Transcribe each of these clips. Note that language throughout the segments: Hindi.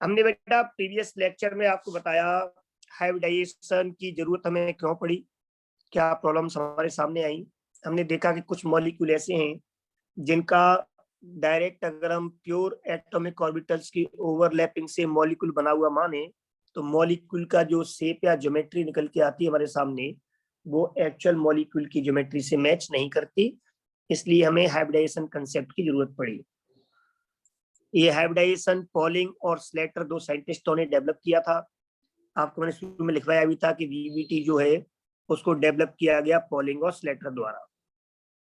हमने बेटा प्रीवियस लेक्चर में आपको बताया हाइब्रिडाइजेशन की जरूरत हमें क्यों पड़ी, क्या प्रॉब्लम्स हमारे सामने आई। हमने देखा कि कुछ मॉलिक्यूल ऐसे हैं जिनका डायरेक्ट अगर हम प्योर एटॉमिक ऑर्बिटल्स की ओवरलैपिंग से मॉलिक्यूल बना हुआ माने तो मॉलिक्यूल का जो शेप या ज्योमेट्री निकल के आती है हमारे सामने वो एक्चुअल मॉलिक्यूल की ज्योमेट्री से मैच नहीं करती, इसलिए हमें हाइब्रिडाइजेशन कंसेप्ट की जरूरत पड़ी। ये हाइब्रिडाइजेशन पॉलिंग और स्लेटर दो साइंटिस्टों ने डेवलप किया था। आपको मैंने शुरू में लिखवाया भी था कि वीवीटी जो है उसको डेवलप किया गया पॉलिंग और स्लेटर द्वारा।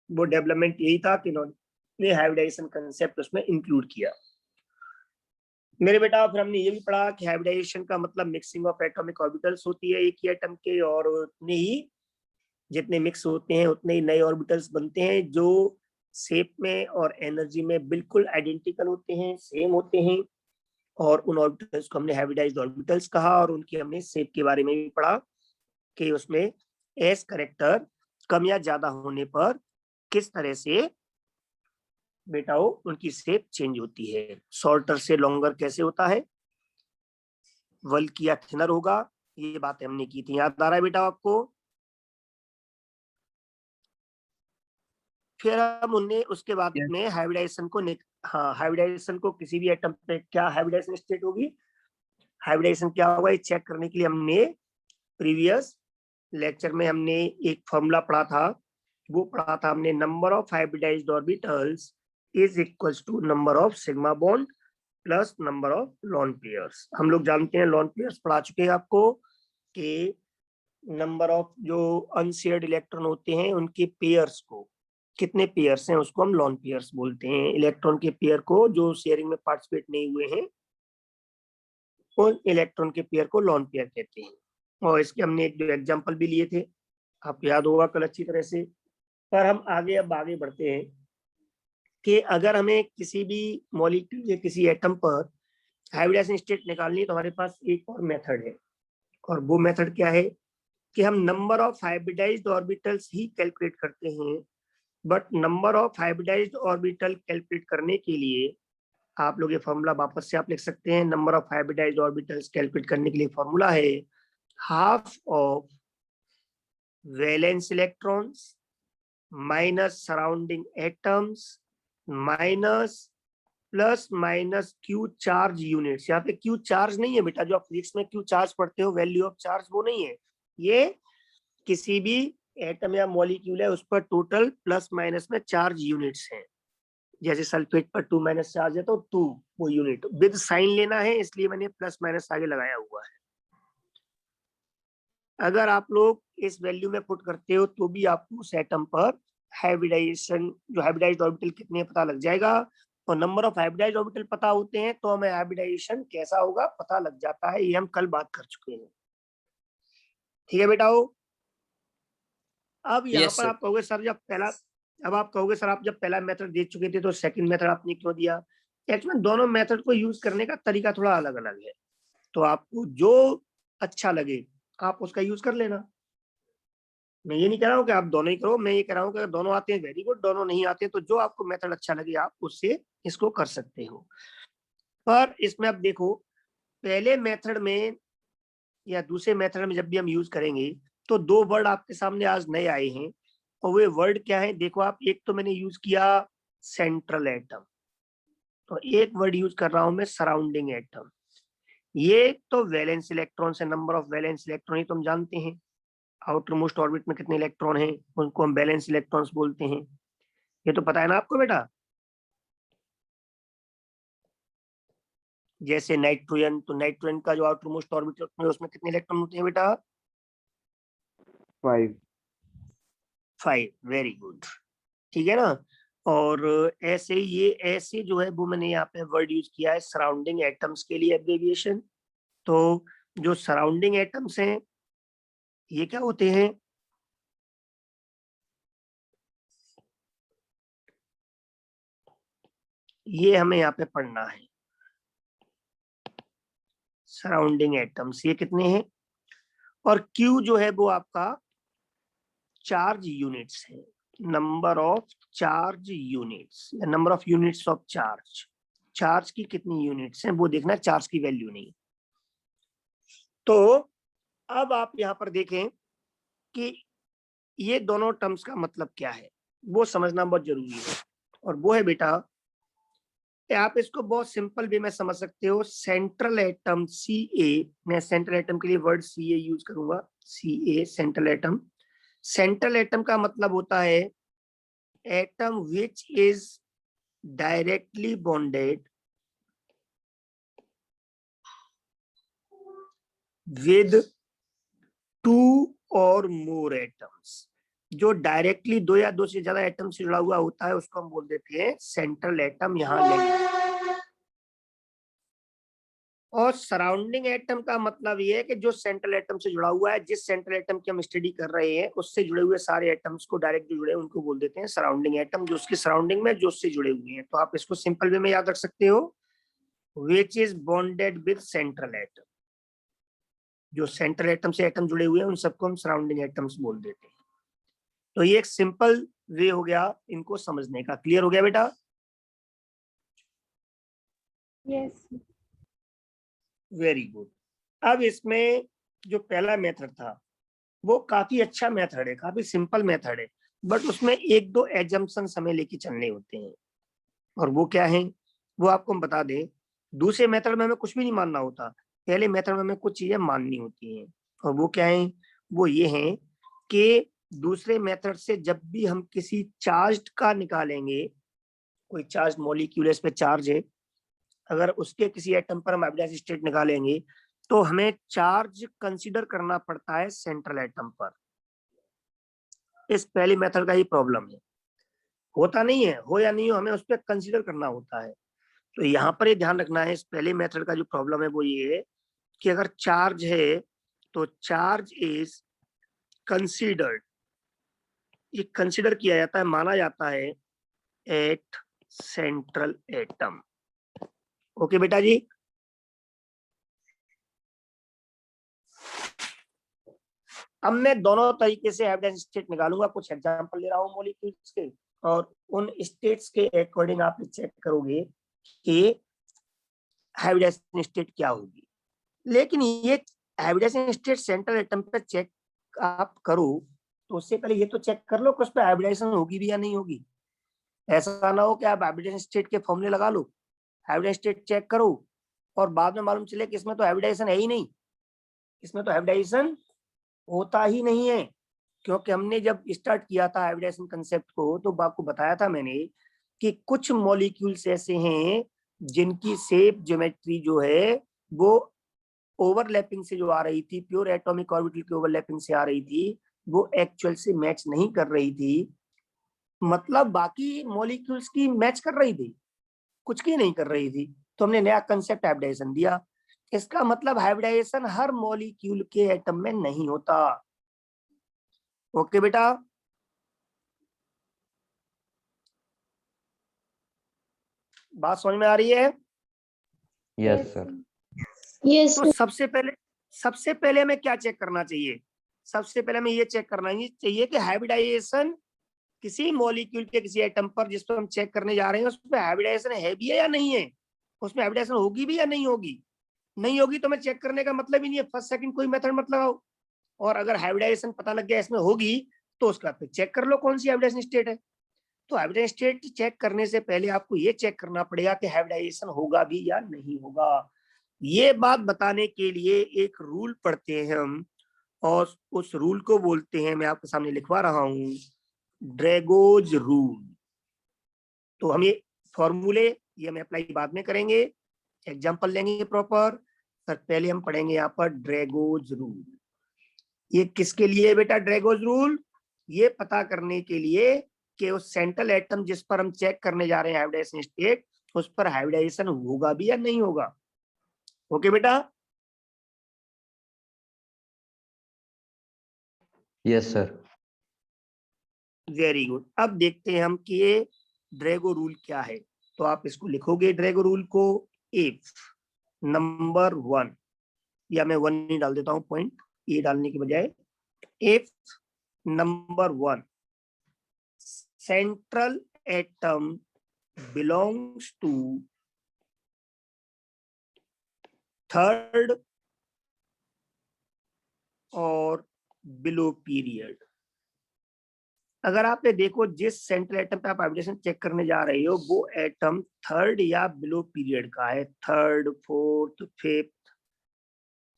वो डेवलपमेंट यही था कि इन्होंने हाइब्रिडाइजेशन कंसेप्ट उसमें इंक्लूड किया। मेरे बेटा फिर हमने ये भी पढ़ा कि हाइब्रिडाइजेशन का मतलब मिक्सिंग ऑफ एटॉमिक ऑर्बिटल्स होती है एक ही एटम के, और उतने ही जितने मिक्स होते हैं उतने ही नए ऑर्बिटल्स बनते हैं जो शेप में और एनर्जी में बिल्कुल आइडेंटिकल होते हैं, सेम होते हैं। और उन ऑर्बिटल्स को हमने हाइब्रिडाइज्ड ऑर्बिटल्स कहा, और उनकी हमने शेप के बारे में भी पढ़ा कि उसमें एस कैरेक्टर कम या ज्यादा होने पर किस तरह से बेटा उनकी शेप चेंज होती है। शॉर्टर से लॉन्गर कैसे होता है, वल्की या थिनर होगा, ये बातें हमने की थी। याद आ रहा है बेटा आपको? फिर हम उनने उसके बाद Yes. में हाइब्रिडाइजेशन को हाँ, हाइब्रिडाइजेशन को किसी भी एटम पे क्या हाइब्रिडाइजेशन स्टेट होगी, हाइब्रिडाइजेशन क्या होगा ये चेक करने के लिए हमने प्रीवियस लेक्चर में हमने एक फॉर्मूला पढ़ा था। वो पढ़ा था हमने, number of hybridised orbitals is equals to number of sigma bond plus number of lone pairs. हम लोग जानते हैं, लॉन पेयर्स पढ़ा चुके हैं आपको कि नंबर ऑफ जो अनशेयर्ड इलेक्ट्रॉन होते हैं उनके पेयर्स को, कितने पेयर्स हैं उसको हम लॉन पेयर्स बोलते हैं। इलेक्ट्रॉन के पेयर को जो शेयरिंग में पार्टिसिपेट नहीं हुए हैं उन इलेक्ट्रॉन के पेयर को लॉन पेयर कहते हैं। और इसके हमने एक एग्जांपल भी लिए थे, आपको याद होगा कल अच्छी तरह से। पर हम अब आगे बढ़ते हैं कि अगर हमें किसी भी मॉलिक्यूल या किसी एटम पर हाइब्रिडाइजेशन स्टेट निकालनी है तो हमारे पास एक और मेथड है, और वो मेथड क्या है कि हम नंबर ऑफ हाइब्रिडाइज्ड ऑर्बिटल्स ही कैलकुलेट करते हैं। But number of hybridised orbital calculate करने के लिए आप लोग ये फॉर्मूला वापस से आप लिख सकते हैं। Number of hybridised orbitals calculate करने के लिए फॉर्मूला है half of valence electrons minus surrounding atoms minus plus minus Q charge units. यहाँ पे क्यू चार्ज नहीं है बेटा, जो आप फिजिक्स में क्यू चार्ज पढ़ते हो वैल्यू ऑफ चार्ज, वो नहीं है। ये किसी भी एटम या मॉलिक्यूल है उस पर टोटल प्लस माइनस में चार्ज यूनिट्स हैं। जैसे सल्फेट पर 2 माइनस चार्ज है तो 2 वो यूनिट विद साइन लेना है, इसलिए मैंने प्लस माइनस आगे लगाया हुआ है। अगर आप लोग इस वैल्यू में पुट करते हो तो भी आपको उस एटम पर हाइब्रिडाइजेशन जो हाइब्रिडाइज्ड ऑर्बिटल कितने पता लग जाएगा। और नंबर ऑफ हाइब्रिडाइज्ड ऑर्बिटल पता होते हैं तो हमें हाइब्रिडाइजेशन कैसा होगा पता लग जाता है। ये हम कल बात कर चुके हैं, ठीक है बेटा? अब यहाँ Yes, पर sir. आप कहोगे सर जब पहला, अब आप कहोगे सर आप जब पहला मेथड दे चुके थे तो सेकंड मेथड आपने क्यों दिया? एक्चुअली दोनों मेथड को यूज करने का तरीका थोड़ा अलग अलग है, तो आपको जो अच्छा लगे आप उसका यूज कर लेना। मैं ये नहीं कह रहा हूँ कि आप दोनों ही करो, मैं ये कह रहा हूँ कि अगर दोनों आते हैं वेरी गुड, दोनों नहीं आते तो जो आपको मेथड अच्छा लगे आप उससे इसको कर सकते हो। पर इसमें अब देखो, पहले मेथड में या दूसरे मेथड में जब भी हम यूज करेंगे तो दो वर्ड आपके सामने आज नए आए हैं, और वे वर्ड क्या है देखो आप। एक तो मैंने यूज किया सेंट्रल एटम, तो एक वर्ड यूज कर रहा हूं मैं सराउंडिंग एटम। ये तो वैलेंस इलेक्ट्रॉन से, नंबर ऑफ वैलेंस इलेक्ट्रॉन ही तो हम जानते हैं, आउटर मोस्ट ऑर्बिट में कितने इलेक्ट्रॉन हैं उनको हम वैलेंस इलेक्ट्रॉन्स बोलते हैं। ये तो पता है ना आपको बेटा? जैसे नाइट्रोजन, तो नाइट्रोजन का जो आउटर मोस्ट ऑर्बिट में उसमें कितने इलेक्ट्रॉन होते हैं बेटा? 5. 5। वेरी गुड, ठीक है ना? और ऐसे ये ऐसे जो है वो मैंने यहाँ पे वर्ड यूज किया है सराउंडिंग एटम्स के लिए एब्रिविएशन। तो जो सराउंडिंग एटम्स हैं ये क्या होते हैं? ये हमें यहाँ पे पढ़ना है। सराउंडिंग एटम्स ये कितने हैं? और Q जो है वो आपका चार्ज यूनिट्स है, नंबर ऑफ चार्ज यूनिट्स या number of units of charge. Charge की कितनी यूनिट्स हैं वो देखना, चार्ज की वैल्यू नहीं। तो अब आप यहाँ पर देखें कि ये दोनों टर्म्स का मतलब क्या है, वो समझना बहुत जरूरी है। और वो है बेटा, आप इसको बहुत सिंपल वे में समझ सकते हो। सेंट्रल एटम Ca, मैं सेंट्रल एटम के लिए वर्ड Ca यूज करूंगा, Ca central atom. Central atom का मतलब होता है atom which is directly bonded with 2 और मोर एटम्स। जो डायरेक्टली 2 या 2 से ज्यादा एटम से जुड़ा हुआ होता है उसको हम बोल देते हैं सेंट्रल एटम, यहाँ लेंगे। और सराउंडिंग एटम का मतलब ये है कि जो सेंट्रल एटम से जुड़ा हुआ है, जिस सेंट्रल एटम की हम स्टडी कर रहे हैं उससे जुड़े हुए सारे एटम्स को डायरेक्ट जो जुड़े हैं उनको बोल देते हैं सराउंडिंग एटम, जो उसके सराउंडिंग में जो उससे जुड़े हुए हैं। तो आप इसको सिंपल वे में याद रख सकते हो, which is bonded with central atom. जो सेंट्रल एटम से एटम जुड़े हुए हैं उन सबको हम सराउंडिंग एटम्स बोल देते हैं। तो ये एक सिंपल वे हो गया इनको समझने का। क्लियर हो गया बेटा? यस। Very good. अब इसमें जो पहला मेथड था वो काफी अच्छा मेथड है, काफी सिंपल मेथड है, बट उसमें एक दो एजम्पशंस हमें लेके चलने होते हैं। और वो क्या है वो आपको हम बता दें। दूसरे मेथड में हमें कुछ भी नहीं मानना होता, पहले मेथड में हमें कुछ चीजें माननी होती हैं। और वो क्या है, वो ये है कि दूसरे मेथड से जब भी हम किसी चार्ज का निकालेंगे, कोई चार्ज मॉलिक्यूल इस पे चार्ज है, अगर उसके किसी एटम पर हम हाइब्रिडाइज्ड स्टेट निकालेंगे तो हमें चार्ज कंसीडर करना पड़ता है सेंट्रल एटम पर। इस पहली मेथड का ही प्रॉब्लम है, होता नहीं है, हो या नहीं हो हमें उस पर कंसीडर करना होता है। तो यहाँ पर ये ध्यान रखना है, इस पहले मेथड का जो प्रॉब्लम है वो ये है कि अगर चार्ज है तो चार्ज इज कंसीडर्ड, ये कंसीडर किया जाता है, माना जाता है एट सेंट्रल एटम। ओके बेटा जी? अब मैं दोनों तरीके से हाइब्रिडाइज्ड स्टेट निकालूंगा, कुछ एग्जांपल ले रहा हूँ मॉलिक्यूल्स के, और उन स्टेट्स के अकॉर्डिंग आप चेक करोगे कि हाइब्रिडाइजेशन स्टेट क्या होगी। लेकिन ये हाइब्रिडाइजेशन स्टेट सेंट्रल एटम पे चेक आप करो तो उससे पहले ये तो चेक कर लो कि उस पर हाइब्रिडाइजेशन होगी भी या नहीं होगी। ऐसा ना हो कि आप हाइब्रिडाइजेशन स्टेट के फॉर्मूले लगा लो, हाइब्रिडाइजेशन स्टेट चेक करो और बाद में मालूम चले कि इसमें तो हाइब्रिडाइजेशन है ही नहीं, इसमें तो हाइब्रिडाइजेशन होता ही नहीं है। क्योंकि हमने जब स्टार्ट किया था हाइब्रिडाइजेशन कंसेप्ट को तो आपको बताया था मैंने कि कुछ मॉलिक्यूल्स ऐसे हैं जिनकी शेप ज्योमेट्री जो है वो ओवरलैपिंग से जो आ रही थी, प्योर एटॉमिक ऑर्बिटल की ओवरलैपिंग से आ रही थी, वो एक्चुअल से मैच नहीं कर रही थी। मतलब बाकी मॉलिक्यूल्स की मैच कर रही थी, कुछ की नहीं कर रही थी। तो हमने नया कंसेप्ट हाइब्रिडाइजेशन दिया। इसका मतलब हाइब्रिडाइजेशन हर मॉलिक्यूल के एटम में नहीं होता। ओके बेटा? बात समझ में आ रही है? Yes sir. यस। तो सबसे पहले हमें क्या चेक करना चाहिए? सबसे पहले हमें ये चेक करना चाहिए कि हाइब्रिडाइजेशन किसी मॉलिक्यूल के किसी एटम पर जिस पर हम चेक करने जा रहे हैं उसमें हाइब्रिडाइजेशन है भी है या नहीं है, उसमें हाइब्रिडाइजेशन होगी भी या नहीं होगी। नहीं होगी तो मैं चेक करने का मतलब ही नहीं है, फर्स्ट सेकंड कोई मेथड मत लगाओ। और अगर हाइब्रिडाइजेशन पता लग गया इसमें होगी तो उसका फिर चेक कर लो कौन सी हाइब्रिडाइजेशन स्टेट है। तो हाइब्रिडाइजेशन स्टेट चेक करने से पहले आपको ये चेक करना पड़ेगा कि हाइब्रिडाइजेशन होगा भी या नहीं होगा। ये बात बताने के लिए एक रूल पढ़ते हैं हम, और उस रूल को बोलते हैं, मैं आपके सामने लिखवा रहा हूं, ड्रैगोज रूल। तो हम ये फॉर्मूले ये हम अप्लाई बाद में करेंगे, एग्जांपल लेंगे प्रॉपर, पर पहले हम पढ़ेंगे यहाँ पर ड्रैगोज रूल। ये किसके लिए है बेटा ड्रैगोज रूल? ये पता करने के लिए कि उस सेंट्रल एटम जिस पर हम चेक करने जा रहे हैं हाइब्रिडाइजेशन स्टेट, उस पर हाइब्रिडाइजेशन होगा भी या नहीं होगा। ओके बेटा? Yes sir. Very good. अब देखते हैं हम कि ये ड्रैगो रूल क्या है। तो आप इसको लिखोगे ड्रैगो रूल को, इफ नंबर 1, या मैं 1 ही डाल देता हूं पॉइंट ए डालने के बजाय, if number 1 central atom belongs to third और बिलो पीरियड। अगर आपने देखो जिस सेंट्रल एटम पे आप हाइब्रिडेशन चेक करने जा रहे हो वो एटम थर्ड या बिलो पीरियड का है, थर्ड, फोर्थ, फिफ्थ,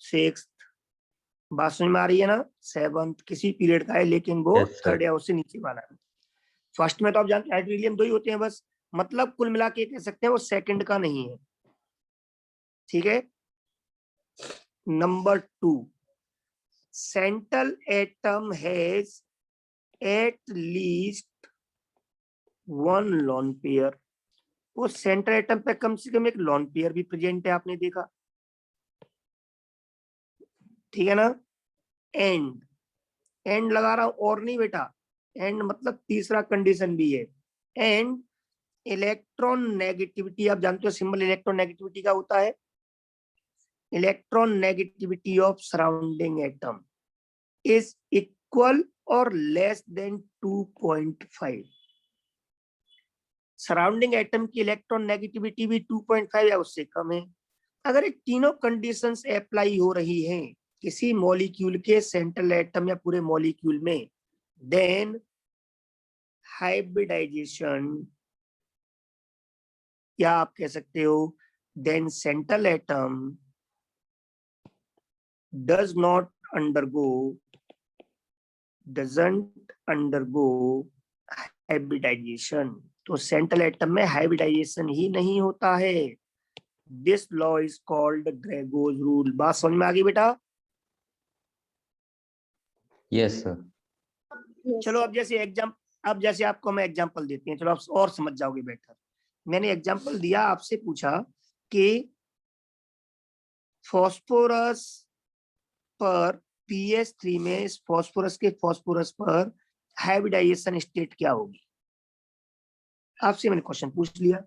सिक्स्थ, बात समझ में आ रही है ना, सेवंथ, किसी पीरियड का है लेकिन वो Yes, sir. थर्ड या उससे नीचे वाला है। फर्स्ट में तो आप जानते हैं हाइड्रोलियम 2 ही होते हैं बस, मतलब कुल मिला के कह सकते हैं वो सेकंड का नहीं है। ठीक है। Number 2, central atom has at least one lone pair. वो सेंट्रल एटम पे कम से कम एक लोन पेयर भी प्रेजेंट है, आपने देखा, ठीक है ना। एंड लगा रहा हूं और नहीं बेटा, एंड मतलब तीसरा कंडीशन भी है। एंड इलेक्ट्रॉन नेगेटिविटी, आप जानते हो सिंबल इलेक्ट्रॉन नेगेटिविटी का होता है, electron negativity of surrounding atom is equal और लेस देन 2.5। सराउंडिंग एटम की इलेक्ट्रॉन नेगेटिविटी भी 2.5 या उससे कम है। अगर ये तीनों कंडीशंस अप्लाई हो रही हैं किसी मॉलिक्यूल के सेंट्रल एटम या पूरे मॉलिक्यूल में, देन हाइब्रिडाइजेशन, या आप कह सकते हो then central atom doesn't undergo hybridization. तो सेंट्रल एटम में हाइब्रिडाइजेशन ही नहीं होता है। This law is called Drago's rule. बात समझ में आ गई बेटा? Yes, sir. Yes, चलो sir. अब जैसे आपको मैं एग्जांपल देते हैं, चलो आप और समझ जाओगे बेटर। मैंने एग्जांपल दिया, आपसे पूछा कि फॉस्फोरस पर pH3 में इस फॉस्फोरस पर हाइब्रिडाइजेशन स्टेट क्या होगी। आपसे मैंने क्वेश्चन पूछ लिया,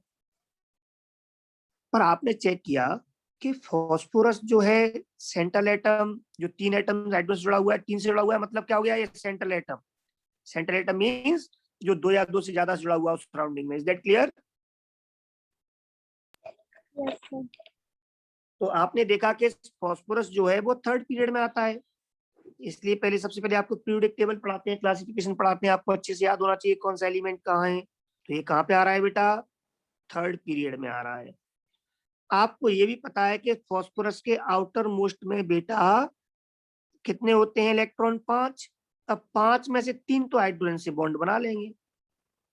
पर आपने चेक किया कि फॉस्फोरस जो है सेंट्रल एटम, जो 3 एटम हाइड्रोजन से जुड़ा हुआ है, 3 से जुड़ा हुआ है, मतलब क्या हो गया ये central atom. Central atom means जो 2 या 2 से ज्यादा जुड़ा हुआ है उस सराउंडिंग में। Is that clear? Yes, sir. तो आपने देखा कि फॉस्फोरस जो है वो थर्ड पीरियड में आता है, इसलिए पहले सबसे पहले आपको पीरियोडिक टेबल पढ़ाते हैं, क्लासिफिकेशन पढ़ाते हैं, आपको अच्छे से याद होना चाहिए कौन सा एलिमेंट कहाँ है। तो ये कहाँ पे आ रहा है बेटा? थर्ड पीरियड में आ रहा है। आपको ये भी पता है कि फॉस्फोरस के आउटर मोस्ट में बेटा कितने होते हैं इलेक्ट्रॉन? 5। अब 5 में से 3 तो हाइड्रोजन से बॉन्ड बना लेंगे,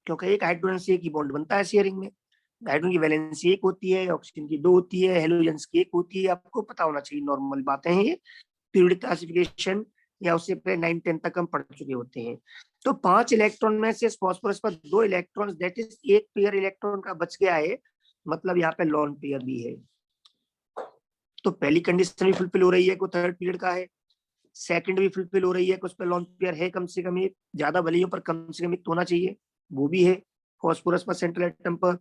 क्योंकि एक हाइड्रोजन से एक ही बॉन्ड बनता है शेयरिंग में। हाइड्रोजन की वैलेंसी 1 होती है, ऑक्सीजन की 2 होती है, हेलोजन की 1 होती है। आपको पता होना चाहिए, नॉर्मल बातें हैं ये, पीरियोडिक क्लासिफिकेशन या उससे पहले 9-10 तक हम पढ़ चुके होते हैं। तो 5 इलेक्ट्रॉन में से फॉस्फोरस पर 2 इलेक्ट्रॉन, दैट इज एक पेयर इलेक्ट्रॉन का बच गया है, मतलब यहाँ पे लोन पेयर भी है। तो पहली कंडीशन भी फुलफिल हो रही है कि थर्ड पीरियड का है, सेकंड भी फुलफिल हो रही है कि उस पर लोन पेयर है कम से कम एक, ज्यादा भले ही पर कम से कम एक तो होना चाहिए, वो भी है फॉस्फोरस पर सेंट्रल एटम पर।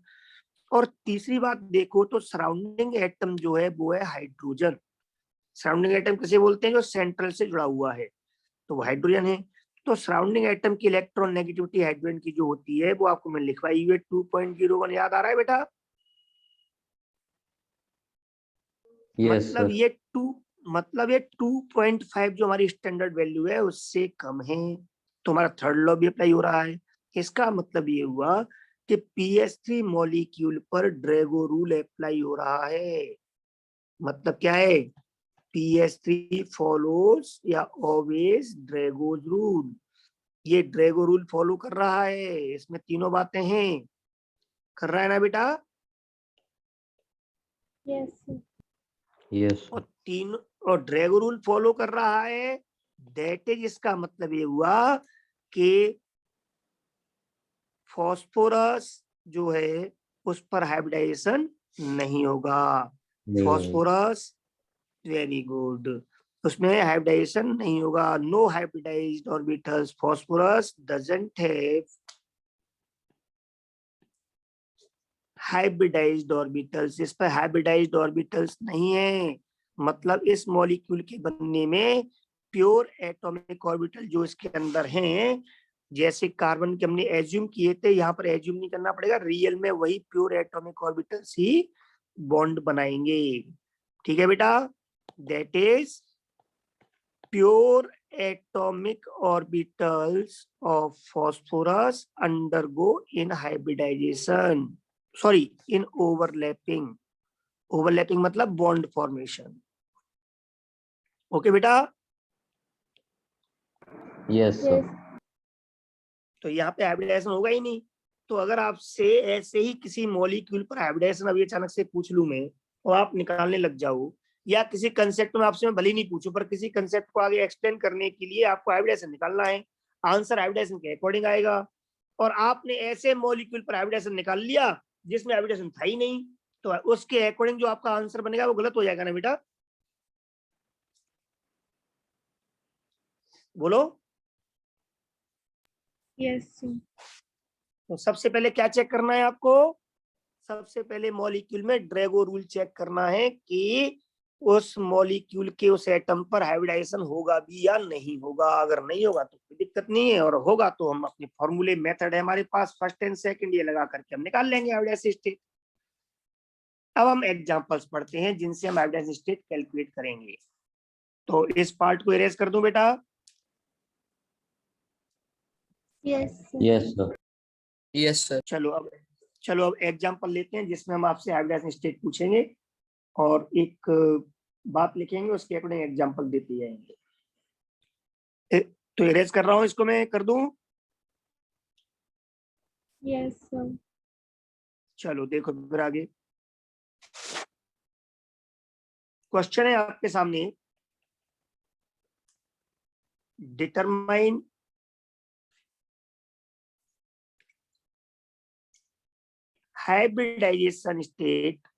और तीसरी बात देखो तो सराउंडिंग एटम जो है वो है हाइड्रोजन। सराउंडिंग एटम किसे बोलते हैं? जो सेंट्रल से जुड़ा हुआ है, तो वो हाइड्रोजन है। तो सराउंडिंग एटम की इलेक्ट्रॉन नेगेटिविटी हाइड्रोजन की जो होती है वो आपको मैंने लिखवाई हुई है 2.01। याद आ रहा है बेटा? Yes, sir. मतलब ये 2.5 जो हमारी स्टैंडर्ड वैल्यू है उससे कम है, तो हमारा थर्ड लॉ भी अप्लाई हो रहा है। इसका मतलब ये हुआ कि pH3 मॉलिक्यूल पर ड्रैगो रूल अप्लाई हो रहा है। मतलब क्या है? pH3 फॉलोज या ऑलवेज ड्रैगोज रूल। ये ड्रैगो रूल फॉलो कर रहा है, इसमें तीनों बातें हैं। कर रहा है ना बेटा? Yes, sir. Yes, sir. और ड्रैगो रूल फॉलो कर रहा है, दैट इज, इसका मतलब ये हुआ कि फॉस्फोरस जो है उस पर हाइब्रिडाइजेशन नहीं होगा। नहीं होगा। फॉस्फोरस, वेरी गुड, उसमें हाइब्रिडाइजेशन नहीं होगा। No hybridised orbitals, phosphorus doesn't have hybridised orbitals. इस पर हाइब्रिडाइज्ड ऑर्बिटल्स नहीं है, मतलब इस मॉलिक्यूल के बनने में प्योर एटॉमिक ऑर्बिटल जो इसके अंदर हैं, जैसे कार्बन के हमने एज्यूम किए थे, यहाँ पर एज्यूम नहीं करना पड़ेगा, रियल में वही प्योर एटॉमिक ऑर्बिटल्स ही बॉन्ड बनाएंगे। ठीक है बेटा, that is pure atomic orbitals of phosphorus undergo in hybridisation, sorry in overlapping, overlapping मतलब बॉन्ड फॉर्मेशन। ओके बेटा, Yes, sir. Yes. तो यहाँ पे हाइब्रिडाइजेशन होगा ही नहीं। तो अगर आपसे ऐसे ही किसी मॉलिक्यूल पर हाइब्रिडाइजेशन अभी अचानक से पूछ लूं मैं और आप निकालने लग जाओ, या किसी कंसेप्ट में आपसे मैं भले ही नहीं पूछूं पर किसी कंसेप्ट को आगे एक्सप्लेन करने के लिए आपको हाइब्रिडाइजेशन निकालना है, आंसर हाइब्रिडाइजेशन के अकॉर्डिंग आएगा। और आपने ऐसे मॉलिक्यूल पर हाइब्रिडाइजेशन निकाल लिया जिसमें हाइब्रिडाइजेशन था ही नहीं, तो उसके अकॉर्डिंग जो आपका आंसर बनेगा वो गलत हो जाएगा ना बेटा, बोलो। Yes, sir. तो सबसे पहले क्या चेक करना है आपको, सबसे पहले मॉलिक्यूल में ड्रैगो रूल चेक करना है कि उस मॉलिक्यूल के उस एटम पर हाइब्रिडाइजेशन होगा भी या नहीं होगा। अगर नहीं होगा तो कोई दिक्कत नहीं है, और होगा तो हम अपने फॉर्मूले मेथड है हमारे पास, फर्स्ट एंड सेकंड ये लगा करके हम निकाल लेंगे हाइब्रिडाइजेशन स्टेट। अब हम एग्जांपल्स पढ़ते हैं जिनसे हम हाइब्रिडाइजेशन स्टेट कैलकुलेट करेंगे। तो इस पार्ट को इरेज कर दूं बेटा। Yes, sir. Yes, sir. Yes, sir. चलो अब एग्जांपल लेते हैं जिसमें हम आपसे हाइब्रिडाइजेशन स्टेट पूछेंगे और एक बात लिखेंगे, उसके अकॉर्डिंग एग्जांपल देते जाएंगे। तो इरेज कर रहा हूं, इसको मैं कर दूं। Yes, sir. चलो देखो फिर आगे क्वेश्चन है आपके सामने, determine hybridisation state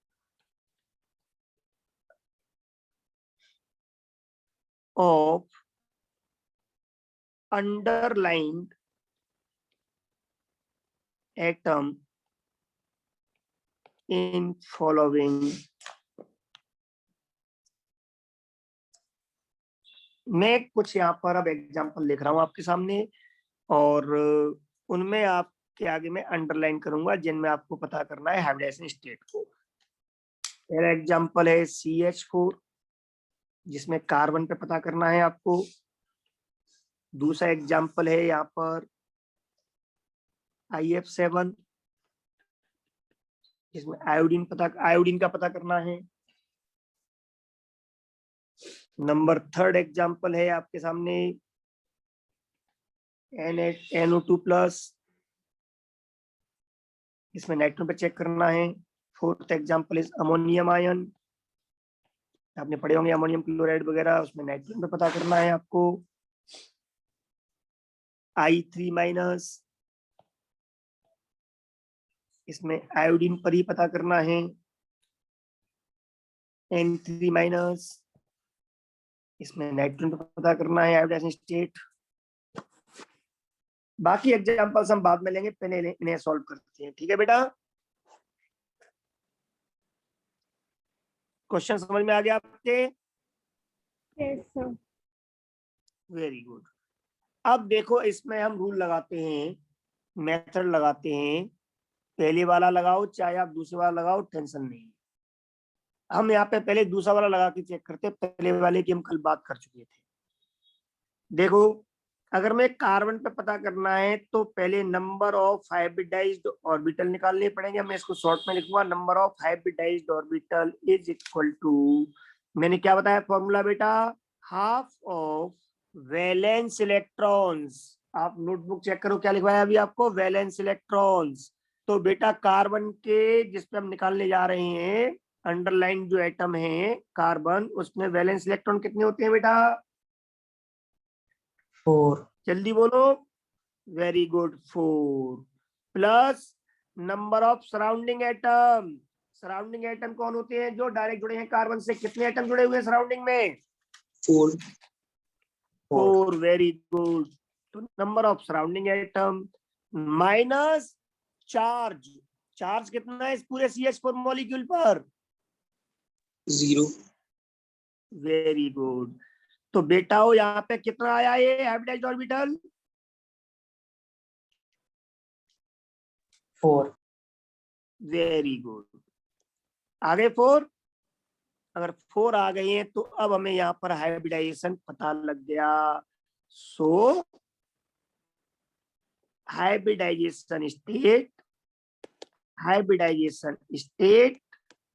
of underlined atom in following। मैं कुछ यहाँ पर अब एग्जांपल लिख रहा हूँ आपके सामने, और उनमें आपके आगे मैं अंडरलाइन करूंगा जिनमें आपको पता करना है हाइब्रिडाइजेशन स्टेट को। पहला एग्जांपल है CH4 जिसमें कार्बन पे पता करना है आपको। दूसरा एग्जांपल है यहाँ पर IF7 जिसमें आयोडीन का पता करना है। नंबर थर्ड एग्जांपल है आपके सामने NO2+, इसमें नाइट्रोजन पे चेक करना है। Fourth example is ammonium ion, आपने पढ़े होंगे अमोनियम क्लोराइड वगैरह, उसमें नाइट्रोजन पे पता करना है आपको। I3-, इसमें आयोडीन पर ही पता करना है। N3-, इसमें नाइट्रोजन पे पता करना है हाइब्रिडाइजेशन स्टेट। बाकी एग्जांपल्स हम बाद में लेंगे, पहले इन्हें सॉल्व करते हैं, ठीक है बेटा। क्वेश्चन समझ में आ गया आपके? Yes, sir. Very good. अब देखो इसमें हम रूल लगाते हैं, मेथड लगाते हैं, पहले वाला लगाओ चाहे आप दूसरे वाला लगाओ, टेंशन नहीं। हम यहाँ पे पहले दूसरा वाला लगा के चेक करते, पहले वाले की हम कल बात कर चुके थे। देखो अगर मैं कार्बन पे पता करना है तो पहले नंबर ऑफ हाइब्रिडाइज्ड ऑर्बिटल निकालने पड़ेंगे। मैं इसको शॉर्ट में लिखूंगा, number of hybridised orbital is equal to, मैंने क्या बताया फॉर्मूला बेटा, हाफ ऑफ वैलेंस इलेक्ट्रॉन्स। आप नोटबुक चेक करो क्या लिखवाया अभी आपको, वैलेंस इलेक्ट्रॉन्स। तो बेटा कार्बन के जिसपे हम निकालने जा रहे हैं, अंडरलाइन जो एटम है कार्बन, उसमें वैलेंस इलेक्ट्रॉन कितने होते हैं बेटा? 4. जल्दी बोलो। Very good, 4 plus number of surrounding atom. Surrounding atom कौन होते हैं? जो डायरेक्ट जुड़े हैं कार्बन से। कितने एटम जुड़े हुए हैं सराउंडिंग में? 4. 4, वेरी गुड। तो number of surrounding atom minus charge. Charge कितना है इस पूरे CH4 मॉलिक्यूल पर? 0. Very good. तो बेटा हो यहाँ पे कितना आया ये हाइब्रिडाइज्ड ऑर्बिटल? 4. Very good. आगे 4, अगर 4 आ गई हैं तो अब हमें यहाँ पर हाइब्रिडाइजेशन पता लग गया। सो hybridization state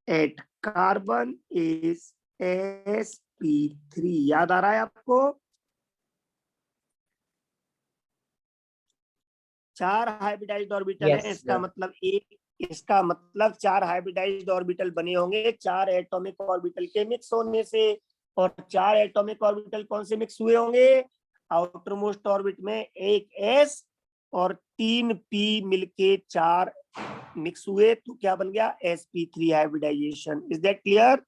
at carbon is sp3। याद आ रहा है आपको? 4 हाइब्रिडाइज्ड ऑर्बिटल Yes, है, इसका sir. मतलब इसका मतलब 4 हाइब्रिडाइज्ड ऑर्बिटल बने होंगे 4 एटॉमिक ऑर्बिटल के मिक्स होने से। और 4 एटॉमिक ऑर्बिटल कौन से मिक्स हुए होंगे? आउटर मोस्ट ऑर्बिट में एक s और 3 p मिलके 4 मिक्स हुए, तो क्या बन गया? sp3 hybridisation. Is that clear?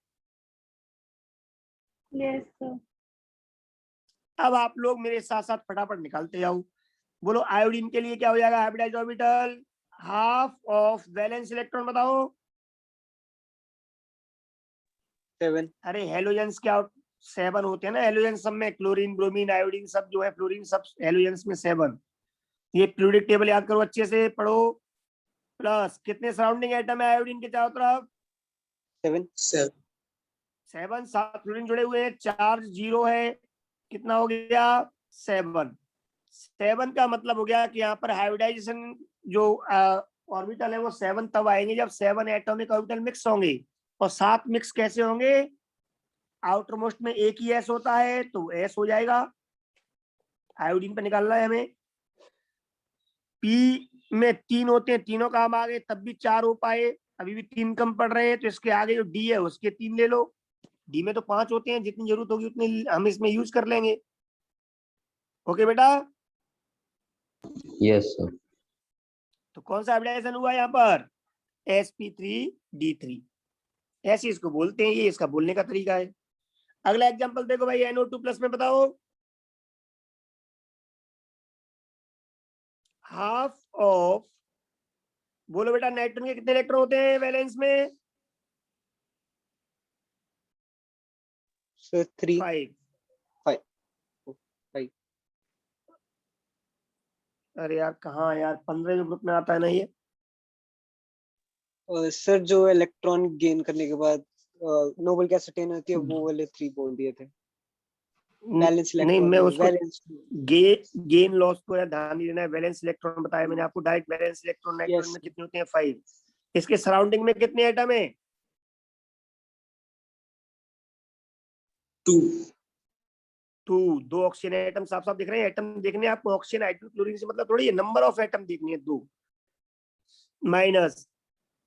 Yes, sir. अब आप लोग मेरे साथ साथ फटाफट निकालते जाओ। बोलो आयोडीन के लिए क्या हो जाएगा hybridised orbital? Half of valence electron. बताओ। 7. अरे हेलोजेंस क्या 7 होते हैं ना, हेलोजेंस सब में, क्लोरीन ब्रोमीन आयोडीन सब जो है, फ्लोरीन सब हेलोजेंस में 7। ये पीरियोडिक टेबल याद करो, अच्छे से पढ़ो। प्लस कितने सराउंडिंग एटम है आयोडीन के चारों तरफ? 7. 7। 7 फ्लोरीन जुड़े हुए हैं, चार्ज 0 है। कितना हो गया? 7। 7 का मतलब हो गया कि यहाँ पर हाइब्रिडाइजेशन जो ऑर्बिटल है वो 7 तब आएंगे जब 7 एटॉमिक ऑर्बिटल मिक्स होंगे। और 7 मिक्स कैसे होंगे? आउटर मोस्ट में एक ही एस होता है तो एस हो जाएगा। आयोडीन पे निकालना है हमें। पी में 3 होते हैं, तीनों काम आ गए, तब भी 4 हो पाए, अभी भी 3 कम पड़ रहे हैं, तो इसके आगे जो डी है उसके 3 ले लो। डी में तो 5 होते हैं, जितनी जरूरत होगी उतनी हम इसमें यूज कर लेंगे। ओके बेटा? Yes, sir. तो कौन सा हाइब्रिडाइजेशन हुआ यहाँ पर? sp3d3। ऐसे इसको बोलते हैं, ये इसका बोलने का तरीका है। अगला एग्जांपल देखो भाई, NO2+ में बताओ। हाफ ऑफ, बोलो बेटा, नाइट्रोजन के कितने इलेक्ट्रॉन होते हैं वैलेंस में? So 3. 5। 5. अरे यार कहाँ यार, 15 जो ग्रुप में आता है ना ये। सर जो इलेक्ट्रॉन गेन करने के बाद नोबल गैस अटेन होती है वो वाले 3 बोल दिए थे। बैलेंस नहीं, इलेक्ट्रॉन मैं उसको बैलेंस। गेन लॉस को यार ध्यान नहीं देना है। बैलेंस इलेक्ट्रॉन बताया मैंने आपको, डायरेक्ट बैलेंस इलेक्ट्रॉन नाइट्रोजन में कितने होते हैं? 5। इसके सराउंडिंग में कितने एटम है? 2. 2 ऑक्सीजन एटम साफ साफ दिख रहे हैं। एटम देखने आपको, ऑक्सीजन हाइड्रोजन क्लोरीन से मतलब थोड़ी है, नंबर ऑफ एटम देखनी है 2। माइनस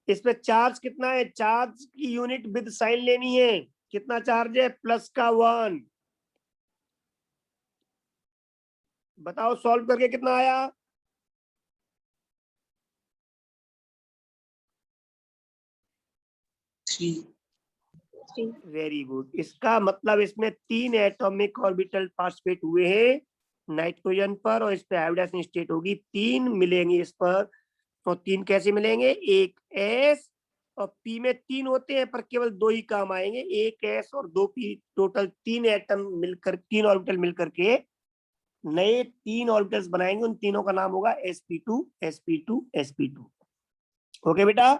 इस पे चार्ज कितना है? चार्ज की यूनिट विद साइन लेनी है। कितना चार्ज है? प्लस का 1। बताओ सॉल्व करके कितना आया? 3. Very good. इसका मतलब इसमें 3 एटॉमिक ऑर्बिटल पार्टिसिपेट हुए हैं नाइट्रोजन पर, और इस पे हाइब्रिडाइजेशन स्टेट होगी। 3 मिलेंगे इस पर। और 3 कैसे मिलेंगे? एक एस और पी में 3 होते हैं पर केवल 2 ही काम आएंगे, एक एस और 2 पी। टोटल 3 एटम मिलकर, 3 ऑर्बिटल मिलकर के नए 3 ऑर्बिटल्स बनाएंगे। उन तीनों का नाम होगा sp2 sp2 sp2। ओके बेटा?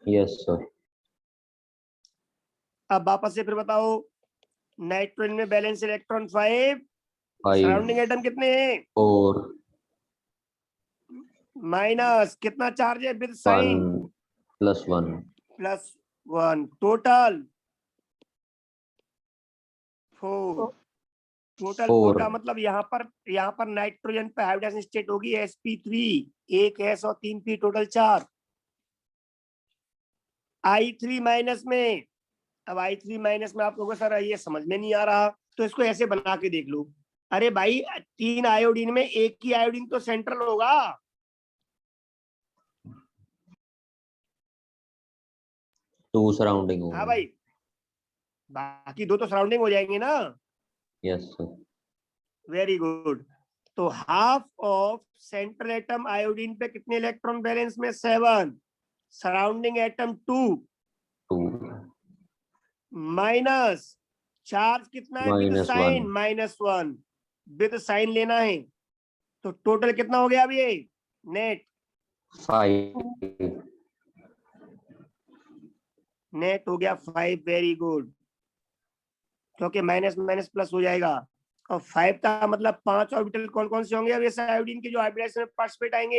Yes, sir. अब वापस से फिर बताओ। नाइट्रोजन में बैलेंस इलेक्ट्रॉन 5, 5, सराउंडिंग एटम कितने हैं? 4, माइनस कितना चार्ज है विद साइन? 1, +1. +1। टोटल 4। टोटल 4 का 4. मतलब यहाँ पर नाइट्रोजन पे हाइब्रिडाइजेशन स्टेट होगी sp3, एक s और 3 p, टोटल 4। I3 माइनस में, अब I3 माइनस में आप लोगों को सर ये समझ में नहीं आ रहा, तो इसको ऐसे बना के देख लो। अरे भाई 3 आयोडीन में एक ही आयोडीन तो सेंट्रल होगा। टू सराउंडिंग हाँ होगा। भाई, बाकी 2 तो सराउंडिंग हो जाएंगे ना। Yes sir. Very good. तो half of central atom iodine पे कितने इलेक्ट्रॉन बैलेंस में? 7। Surrounding atom 2। 2 माइनस चार्ज कितना है विद साइन? -1। विद साइन लेना है, तो टोटल कितना हो गया अब ये नेट? 5 नेट हो गया 5, वेरी गुड, क्योंकि माइनस माइनस प्लस हो जाएगा। और 5 का मतलब 5 ऑर्बिटल कौन कौन से होंगे? अब ये आयोडीन के जो हाइब्रिडाइजेशन में पार्टिसिपेट आएंगे,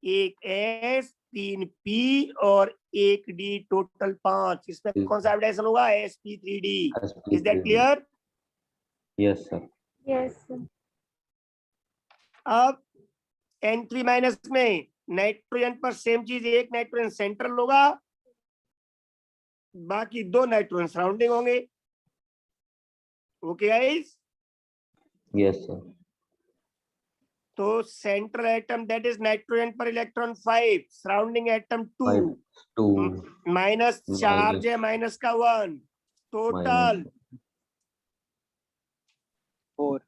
एक एस, 3 पी और एक डी, टोटल 5। इसमें कौन सा हाइब्रिडाइजेशन होगा? sp3d। Is that clear? Yes sir. Yes, sir. अब N3 माइनस में नाइट्रोजन पर सेम चीज, एक नाइट्रोजन सेंट्रल होगा, बाकी 2 नाइट्रोजन सराउंडिंग होंगे। Okay guys? Yes sir. तो central atom that is nitrogen पर electron 5, surrounding atom 2, 2 minus charge है माइनस का 1, टोटल 4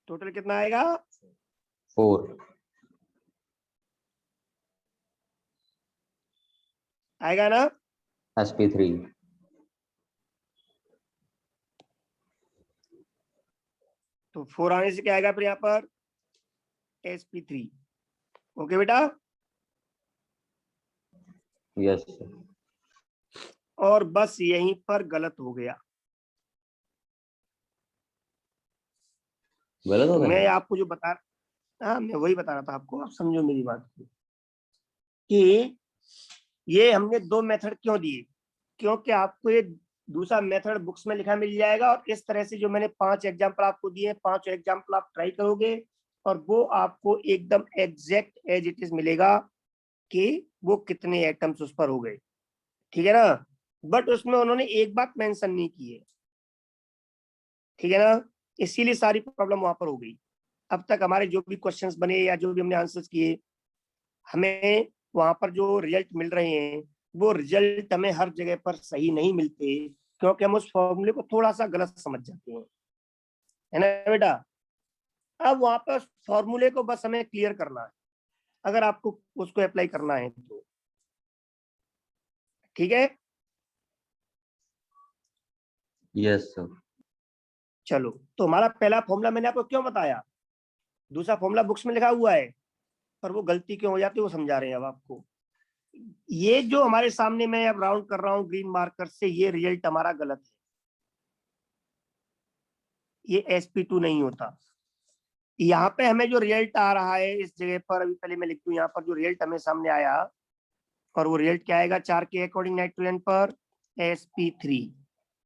टोटल कितना आएगा? 4 आएगा ना? sp3 तो 4 आने से क्या आएगा फिर यहाँ पर? sp3। ओके बेटा? Yes sir. और बस यहीं पर गलत हो गया। गलत हो मैं गया? आपको जो बता, हाँ मैं वही बता रहा था आपको, आप समझो मेरी बात को, कि ये हमने 2 मेथड क्यों दिए, क्योंकि आपको ये दूसरा मेथड बुक्स में लिखा मिल जाएगा। और इस तरह से जो मैंने 5 एग्जाम्पल आपको दिए, 5 एग्जाम्पल आप ट्राई करोगे और वो आपको एकदम एग्जैक्ट एज इट इज मिलेगा कि वो कितने एटम्स उस पर हो गए। ठीक है ना? बट उसमें उन्होंने एक बात मेंशन नहीं की है, ठीक है ना? इसीलिए सारी प्रॉब्लम वहां पर हो गई। अब तक हमारे जो भी क्वेश्चंस बने या जो भी हमने आंसर्स किए, हमें वहां पर जो रिजल्ट मिल रहे हैं वो रिजल्ट हमें हर जगह पर सही नहीं मिलते, क्योंकि हम उस फॉर्मूले को थोड़ा सा गलत समझ जाते हैं, है ना बेटा? अब वहां पर फॉर्मूले को बस हमें क्लियर करना है, अगर आपको उसको अप्लाई करना है तो। ठीक है? Yes sir. चलो, तो हमारा पहला फॉर्मूला मैंने आपको क्यों बताया, दूसरा फॉर्मूला बुक्स में लिखा हुआ है, पर वो गलती क्यों हो जाती है वो समझा रहे हैं अब आपको। ये जो हमारे सामने मैं अब राउंड कर रहा हूँ ग्रीन मार्कर से, ये रिजल्ट हमारा गलत है, ये sp2 नहीं होता। यहाँ पे हमें जो रिजल्ट आ रहा है इस जगह पर, अभी पहले मैं लिख दूं, यहाँ पर जो रिजल्ट हमें सामने आया, और वो रिजल्ट क्या आएगा 4 के अकॉर्डिंग नाइट्रोजन पर sp3।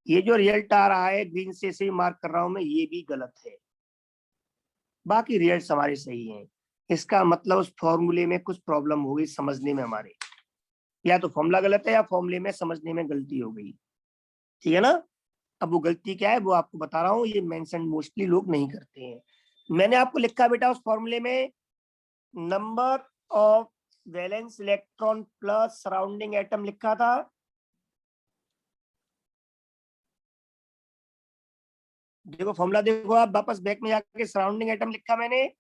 ये जो रिजल्ट आ रहा है ग्रीन से इसे मार्क कर रहा हूं मैं, ये भी गलत है, बाकी रिजल्ट हमारे सही हैं। इसका मतलब उस फॉर्मूले में कुछ प्रॉब्लम हो गई समझने में हमारे, या तो फॉर्मूला गलत है या फॉर्मूले में समझने में गलती हो गई। ठीक है ना? अब वो गलती क्या है वो आपको बता रहा हूँ, ये मेंशन मोस्टली लोग नहीं करते हैं। मैंने आपको लिखा बेटा उस फॉर्मूले में, number of valence electron plus surrounding atom लिखा था। देखो फॉर्मूला देखो, आप वापस बैक में जाके सराउंडिंग एटम लिखा मैंने,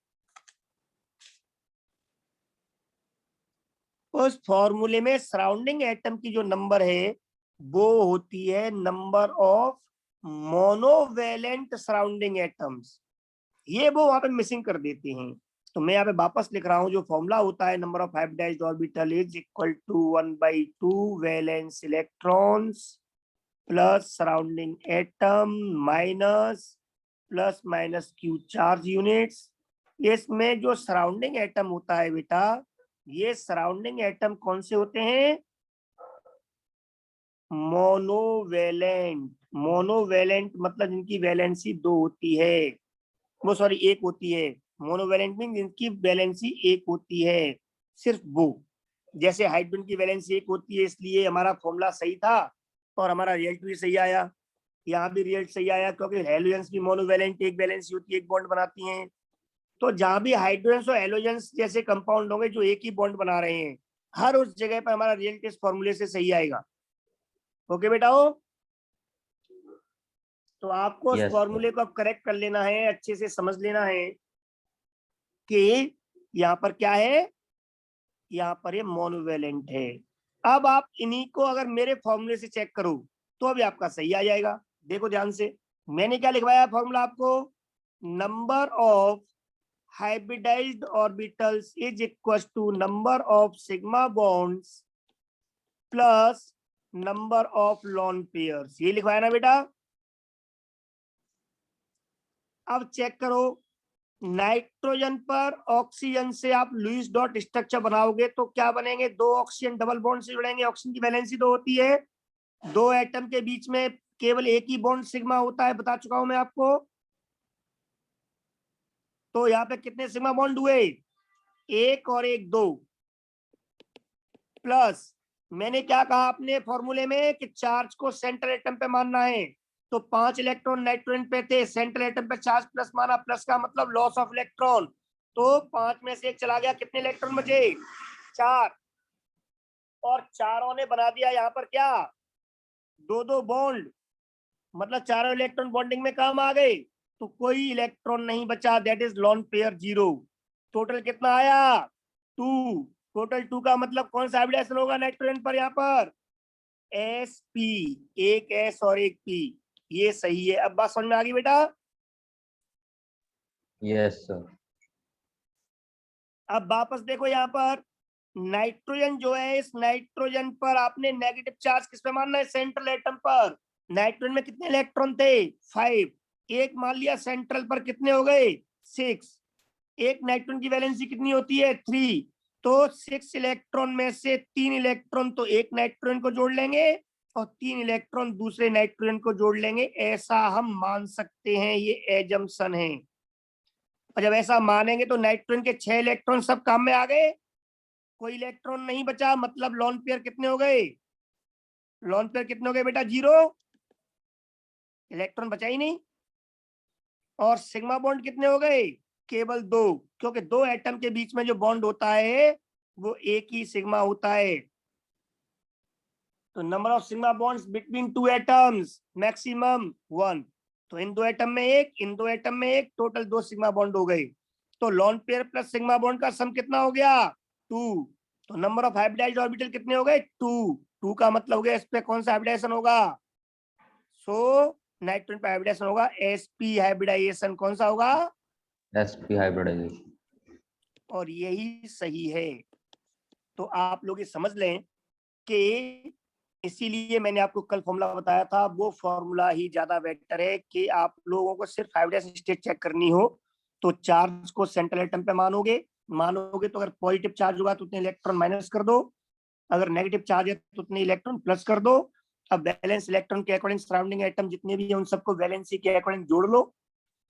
उस फॉर्मूले में सराउंडिंग एटम की जो नंबर है वो होती है number of monovalent surrounding atoms, ये वो वहां पे मिसिंग कर देते हैं। तो मैं यहाँ पे वापस लिख रहा हूँ, जो फॉर्मूला होता है number of hybridised orbital is equal to 1/2 valence electrons plus surrounding atom minus plus minus q charge units. इसमें जो सराउंडिंग एटम होता है बेटा, ये सराउंडिंग एटम कौन से होते हैं? मोनोवेलेंट। मोनोवेलेंट मतलब जिनकी वैलेंसी 2 होती है, वो सॉरी 1 होती है। मोनोवेलेंट मीन जिनकी वैलेंसी 1 होती है, सिर्फ वो। जैसे हाइड्रोजन की वैलेंसी 1 होती है, इसलिए हमारा फॉर्मूला सही था और हमारा रिजल्ट भी सही आया। यहाँ भी रिजल्ट सही आया क्योंकि हेलोजेंस की मोनोवेलेंट एक वैलेंसी होती है, एक बॉन्ड बनाती हैं। तो जहां भी हाइड्रोजन और हेलोजेंस जैसे कंपाउंड होंगे जो एक ही बॉन्ड बना रहे हैं, हर उस जगह पर हमारा रिजल्ट इस फॉर्मूले से सही आएगा। ओके बेटा? तो आपको उस Yes, फॉर्मूले को अब करेक्ट कर लेना है, अच्छे से समझ लेना है कि यहाँ पर क्या है, यहाँ पर ये मोनोवेलेंट है। अब आप इन्हीं को अगर मेरे फॉर्मूले से चेक करो तो अभी आपका सही आ जाएगा। देखो ध्यान से, मैंने क्या लिखवाया फॉर्मूला आपको, number of hybridized orbitals is equals to number of sigma bonds plus number of lone pairs। ये लिखवाया ना बेटा। अब चेक करो, नाइट्रोजन पर ऑक्सीजन से आप लुईस डॉट स्ट्रक्चर बनाओगे तो क्या बनेंगे? दो ऑक्सीजन डबल बॉन्ड से जुड़ेंगे। ऑक्सीजन की वैलेंसी दो होती है, दो एटम के बीच में केवल एक ही बॉन्ड सिग्मा होता है, बता चुका हूं मैं आपको। तो यहाँ पे कितने सिग्मा बॉन्ड हुए? एक और एक, दो। प्लस मैंने क्या कहा अपने फॉर्मूले में कि चार्ज को सेंट्रल एटम पे मानना है, तो 5 इलेक्ट्रॉन नाइट्रोजन पे थे, सेंट्रल एटम पे चार्ज प्लस माना, प्लस का मतलब लॉस ऑफ इलेक्ट्रॉन। तो 5 में से एक चला गया, कितने इलेक्ट्रॉन बचे? 4। और चारों ने बना दिया यहाँ पर क्या? दो दो बॉन्ड, मतलब चारों इलेक्ट्रॉन बॉन्डिंग में काम आ गए, तो कोई इलेक्ट्रॉन नहीं बचा, that is lone pair 0। Total कितना आया? 2। टोटल 2 का मतलब कौन सा हाइब्रिडाइजेशन होगा नाइट्रोजन पर? यहाँ पर sp, एक s और एक p। ये सही है। अब बात समझ में आ गई बेटा? Yes, sir. अब वापस देखो यहाँ पर, नाइट्रोजन जो है, इस नाइट्रोजन पर आपने नेगेटिव चार्ज किस पे मानना है? सेंट्रल एटम पर। नाइट्रोजन में कितने इलेक्ट्रॉन थे? 5। एक मान लिया सेंट्रल पर, कितने हो गए? 6। एक नाइट्रोजन की वैलेंसी कितनी होती है? 3। तो 6 इलेक्ट्रॉन में से 3 इलेक्ट्रॉन तो एक नाइट्रोजन को जोड़ लेंगे और 3 इलेक्ट्रॉन दूसरे नाइट्रोजन को जोड़ लेंगे, ऐसा हम मान सकते हैं। ये एजम्पशन है। और जब ऐसा मानेंगे तो नाइट्रोजन के 6 इलेक्ट्रॉन सब काम में आ गए, कोई इलेक्ट्रॉन नहीं बचा, मतलब लोन पेयर कितने हो गए? लोन पेयर कितने हो गए बेटा? 0। इलेक्ट्रॉन बचा ही नहीं। और सिग्मा बॉन्ड कितने हो गए? केवल 2, क्योंकि दो एटम के बीच में जो बॉन्ड होता है वो एक ही सिग्मा होता है। तो number of sigma bonds between two atoms maximum 1। तो इन दो एटम में एक, इन दो एटम में एक, टोटल 2 सिग्मा बॉन्ड हो गए। तो lone pair plus sigma bond का सम कितना हो गया? 2। तो नंबर ऑफ हाइब्रिडाइज्ड ऑर्बिटल कितने हो गए? 2। 2 का मतलब हो गया इस पे कौन सा हाइब्रिडाइजेशन होगा? सो नाइट्रोजन पे हाइब्रिडाइजेशन होगा sp हाइब्रिडाइजेशन। कौन सा होगा? sp hybridization. और यही सही है। तो आप लोग ये समझ लें कि इसीलिए मैंने आपको कल फॉर्मूला बताया था, वो फॉर्मूला ही ज्यादा बेटर है कि आप लोगों को सिर्फ हाइब्रिडाइजेशन स्टेट चेक करनी हो तो चार्ज को सेंट्रल एटम पे मानोगे तो अगर पॉजिटिव चार्ज होगा तो उतने इलेक्ट्रॉन माइनस कर दो, अगर नेगेटिव चार्ज है तो उतने इलेक्ट्रॉन प्लस कर दो। अब बैलेंस इलेक्ट्रॉन के अकॉर्डिंग सराउंडिंग एटम जितने भी हैं उन सबको वैलेंसी के अकॉर्डिंग जोड़ लो।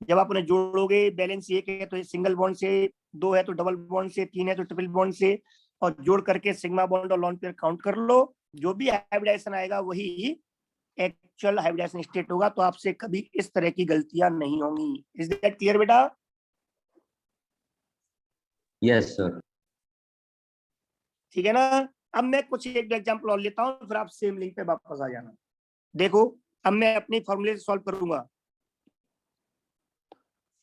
जब आप उन्हें जोड़ोगे, बैलेंस एक है तो सिंगल बॉन्ड से, 2 है तो डबल बॉन्ड से, 3 है तो ट्रिपल बॉन्ड से, और जोड़ करके सिग्मा बॉन्ड और लोन पेयर काउंट कर लो। जो भी हाइब्रिडाइजेशन आएगा वही एक्चुअल हाइब्रिडाइजेशन स्टेट होगा। तो आपसे कभी इस तरह की गलतियां नहीं होंगी। इज दैट क्लियर बेटा? Yes, sir. ठीक है ना? अब मैं कुछ एक एग्जांपल और लेता हूं, फिर आप सेम लिंक पे वापस आ जाना। देखो, अब मैं अपनी फॉर्मूले से सॉल्व करूंगा।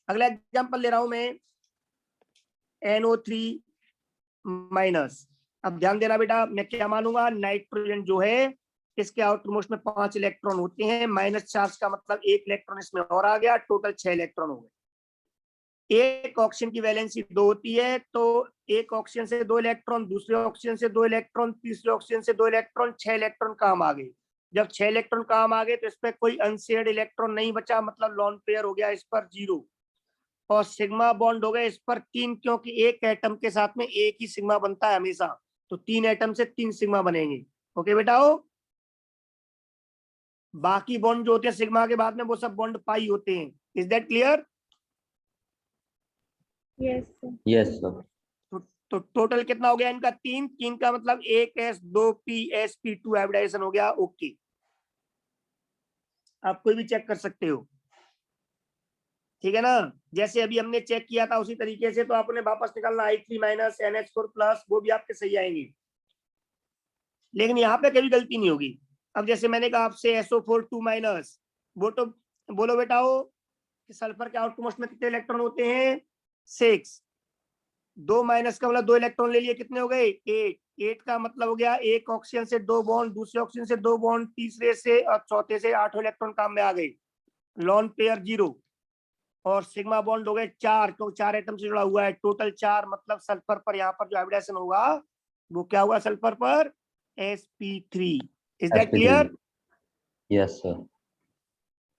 अगला एग्जांपल ले रहा हूं मैं, NO3 माइनस। अब ध्यान देना बेटा, मैं क्या मानूंगा? नाइट्रोजन जो है इसके आउटरमोस्ट में 5 इलेक्ट्रॉन होते हैं, माइनस चार्ज का मतलब 1 इलेक्ट्रॉन इसमें और आ गया, टोटल 6 इलेक्ट्रॉन हो गए। एक ऑक्सीजन की वैलेंसी 2 होती है, तो एक ऑक्सीजन से 2 इलेक्ट्रॉन, दूसरे ऑक्सीजन से 2 इलेक्ट्रॉन, तीसरे ऑक्सीजन से 2 इलेक्ट्रॉन, 6 इलेक्ट्रॉन काम आ गए। जब 6 इलेक्ट्रॉन काम आ गए तो इस पर कोई अनशेयर्ड इलेक्ट्रॉन नहीं बचा, मतलब लोन पेयर हो गया इस पर 0। और सिग्मा बॉन्ड हो गए इस पर 3, क्योंकि एक एटम के साथ में एक ही सिग्मा बनता है हमेशा, तो 3 एटम से 3 सिग्मा बनेंगे। ओके बेटा? हो बाकी बॉन्ड जो होते हैं सिग्मा के बाद में वो सब बॉन्ड पाई होते हैं। Is that clear? Yes, sir. Yes, sir. तो टोटल कितना हो गया इनका? 3। 3 का मतलब 1s 2p sp2 हाइब्रिडाइजेशन हो गया। ओके, आप कोई भी चेक कर सकते हो। ठीक है ना? जैसे अभी हमने चेक किया था उसी तरीके से तो आपने वापस निकालना I3 माइनस NH4 प्लस, वो भी आपके सही आएंगे। लेकिन यहाँ पे कभी गलती नहीं होगी। अब जैसे मैंने कहा आपसे SO4 2 माइनस, वो तो बोलो बेटा हो कि सल्फर के आउटमोस्ट में कितने इलेक्ट्रॉन होते हैं? 6। 2 माइनस का मतलब 2 इलेक्ट्रॉन ले लिए, कितने हो गए? 8। 8 का मतलब हो गया एक ऑक्सीजन से 2 बॉन्ड, दूसरे ऑक्सीजन से 2 बॉन्ड, तीसरे से और चौथे से 8 इलेक्ट्रॉन काम में आ गए। Lone pair 0। और सिग्मा बॉन्ड हो गए 4, क्योंकि 4 एटम से जुड़ा हुआ है, टोटल 4, मतलब सल्फर पर यहाँ पर जो हाइब्रिडाइजेशन होगा वो क्या हुआ सल्फर पर, sp3। Is that clear? Yes, sir.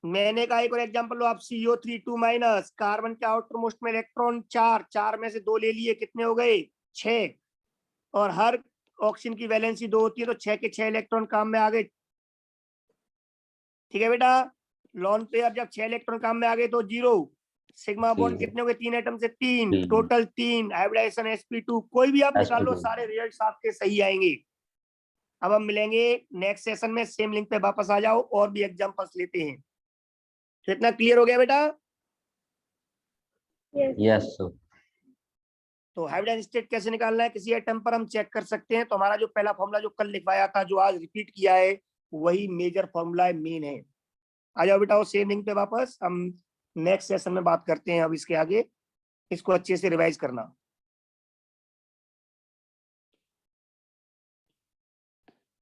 मैंने कहा एक और एग्जांपल लो आप, CO3 2- कार्बन के आउटर मोस्ट में इलेक्ट्रॉन 4, 4 में से 2 ले लिए, कितने हो गए 6, और हर ऑक्सीजन की वैलेंसी 2 होती है, तो 6 के 6 इलेक्ट्रॉन काम में आ गए। ठीक है बेटा, लॉन पेयर जब 6 इलेक्ट्रॉन काम में आ गए तो 0। सिग्मा बॉन्ड जी। कितने हो गए, 3 एटम से 3, तीन। टोटल 3, हाइब्रिडाइजेशन sp2, कोई भी आप निकाल लो, sp2। सारे रिजल्ट आपके सही आएंगे। अब हम मिलेंगे नेक्स्ट सेशन में, सेम लिंक पे वापस आ जाओ, और भी एग्जांपल्स लेते हैं। तो इतना क्लियर हो गया बेटा? Yes. Yes, sir. तो हाइब्रिडाइजेशन स्टेट कैसे निकालना है, किसी एटम पर हम चेक कर सकते हैं। तो हमारा जो पहला फॉर्मूला जो कल लिखवाया था, जो आज रिपीट किया है, वही मेजर फॉर्मूला है, मेन है। आ जाओ बेटा, वो सेम लिंक पे वापस, हम नेक्स्ट सेशन में बात करते हैं अब इसके आगे, इसको अच्छे से रिवाइज करना।